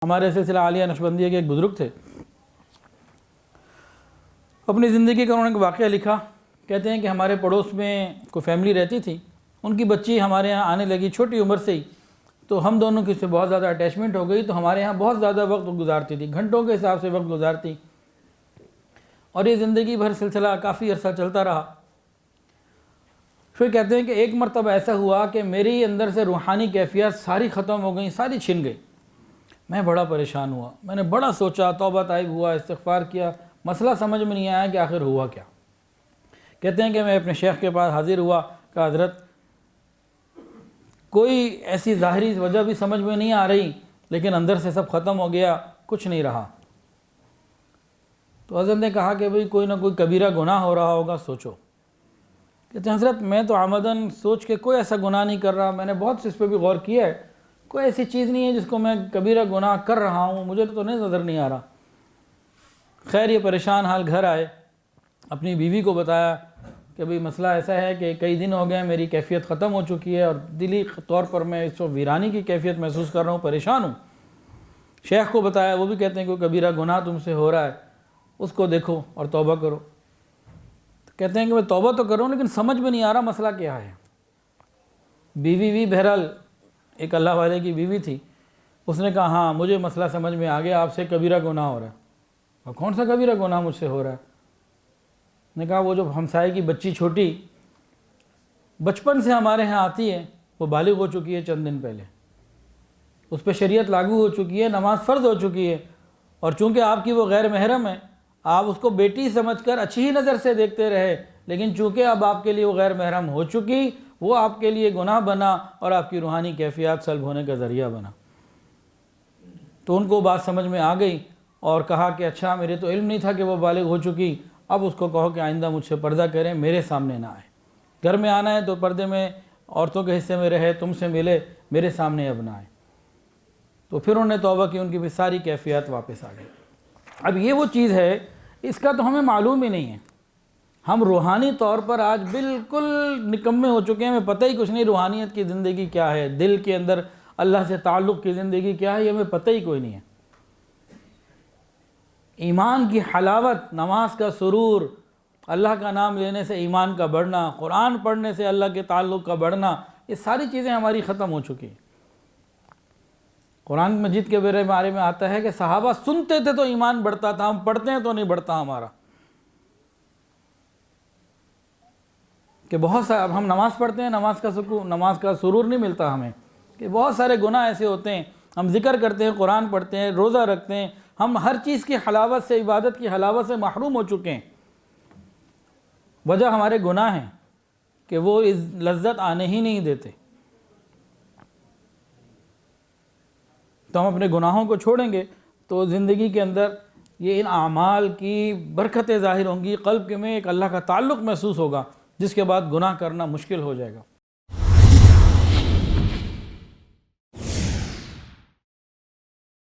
ہمارے سلسلہ عالیہ نقشبندیہ کے ایک بزرگ تھے، اپنی زندگی کا انہوں نے ایک واقعہ لکھا۔ کہتے ہیں کہ ہمارے پڑوس میں کوئی فیملی رہتی تھی، ان کی بچی ہمارے ہاں آنے لگی چھوٹی عمر سے ہی، تو ہم دونوں کی اس سے بہت زیادہ اٹیچمنٹ ہو گئی، تو ہمارے ہاں بہت زیادہ وقت گزارتی تھی، گھنٹوں کے حساب سے وقت گزارتی، اور یہ زندگی بھر سلسلہ کافی عرصہ چلتا رہا۔ پھر کہتے ہیں کہ ایک مرتبہ ایسا ہوا کہ میری اندر سے روحانی کیفیت ساری ختم ہو گئیں، ساری چھن گئی۔ میں بڑا پریشان ہوا، میں نے بڑا سوچا، توبہ طائب ہوا، استغفار کیا، مسئلہ سمجھ میں نہیں آیا کہ آخر ہوا کیا۔ کہتے ہیں کہ میں اپنے شیخ کے پاس حاضر ہوا کہ حضرت کوئی ایسی ظاہری وجہ بھی سمجھ میں نہیں آ رہی، لیکن اندر سے سب ختم ہو گیا، کچھ نہیں رہا۔ تو حضرت نے کہا کہ بھئی کوئی نہ کوئی کبیرہ گناہ ہو رہا ہوگا، سوچو۔ کہتے ہیں حضرت میں تو عمدن سوچ کے کوئی ایسا گناہ نہیں کر رہا، میں نے بہت اس پہ بھی غور کیا ہے، کوئی ایسی چیز نہیں ہے جس کو میں کبیرہ گناہ کر رہا ہوں، مجھے تو نہیں نظر نہیں آ رہا۔ خیر یہ پریشان حال گھر آئے، اپنی بیوی کو بتایا کہ بھئی مسئلہ ایسا ہے کہ کئی دن ہو گئے میری کیفیت ختم ہو چکی ہے، اور دلی طور پر میں اس وقت ویرانی کی کیفیت محسوس کر رہا ہوں، پریشان ہوں۔ شیخ کو بتایا، وہ بھی کہتے ہیں کہ کبیرہ گناہ تم سے ہو رہا ہے، اس کو دیکھو اور توبہ کرو۔ کہتے ہیں کہ میں توبہ تو کروں لیکن سمجھ میں نہیں آ رہا مسئلہ کیا ہے۔ بیوی بھی بہرحال ایک اللہ والے کی بیوی تھی، اس نے کہا ہاں مجھے مسئلہ سمجھ میں آ گیا، آپ سے کبیرہ گناہ ہو رہا ہے۔ اور کون سا کبیرہ گناہ مجھ سے ہو رہا ہے؟ نے کہا وہ جو ہمسائے کی بچی چھوٹی بچپن سے ہمارے ہاں آتی ہے، وہ بالغ ہو چکی ہے چند دن پہلے، اس پہ شریعت لاگو ہو چکی ہے، نماز فرض ہو چکی ہے، اور چونکہ آپ کی وہ غیر محرم ہے، آپ اس کو بیٹی سمجھ کر اچھی ہی نظر سے دیکھتے رہے، لیکن چونکہ اب آپ کے لیے وہ غیر محرم ہو چکی، وہ آپ کے لیے گناہ بنا اور آپ کی روحانی کیفیات سلب ہونے کا ذریعہ بنا۔ تو ان کو بات سمجھ میں آ گئی اور کہا کہ اچھا میرے تو علم نہیں تھا کہ وہ بالغ ہو چکی، اب اس کو کہو کہ آئندہ مجھ سے پردہ کریں، میرے سامنے نہ آئے، گھر میں آنا ہے تو پردے میں عورتوں کے حصے میں رہے، تم سے ملے، میرے سامنے اب نہ آئے۔ تو پھر انہوں نے توبہ کی، ان کی بھی ساری کیفیات واپس آ گئی۔ اب یہ وہ چیز ہے، اس کا تو ہمیں معلوم ہی نہیں ہے، ہم روحانی طور پر آج بالکل نکمے ہو چکے ہیں، ہمیں پتہ ہی کچھ نہیں روحانیت کی زندگی کیا ہے، دل کے اندر اللہ سے تعلق کی زندگی کیا ہے، یہ ہمیں پتہ ہی کوئی نہیں ہے۔ ایمان کی حلاوت، نماز کا سرور، اللہ کا نام لینے سے ایمان کا بڑھنا، قرآن پڑھنے سے اللہ کے تعلق کا بڑھنا، یہ ساری چیزیں ہماری ختم ہو چکی ہیں۔ قرآن مجید کے بارے میں آتا ہے کہ صحابہ سنتے تھے تو ایمان بڑھتا تھا، ہم پڑھتے ہیں تو نہیں بڑھتا ہمارا۔ کہ بہت سارے اب ہم نماز پڑھتے ہیں، نماز کا سرور نہیں ملتا ہمیں، کہ بہت سارے گناہ ایسے ہوتے ہیں، ہم ذکر کرتے ہیں، قرآن پڑھتے ہیں، روزہ رکھتے ہیں، ہم ہر چیز کی حلاوت سے، عبادت کی حلاوت سے محروم ہو چکے ہیں۔ وجہ ہمارے گناہ ہیں کہ وہ لذت آنے ہی نہیں دیتے۔ تو ہم اپنے گناہوں کو چھوڑیں گے تو زندگی کے اندر یہ ان اعمال کی برکتیں ظاہر ہوں گی، قلب کے میں ایک اللہ کا تعلق محسوس ہوگا، جس کے بعد گناہ کرنا مشکل ہو جائے گا۔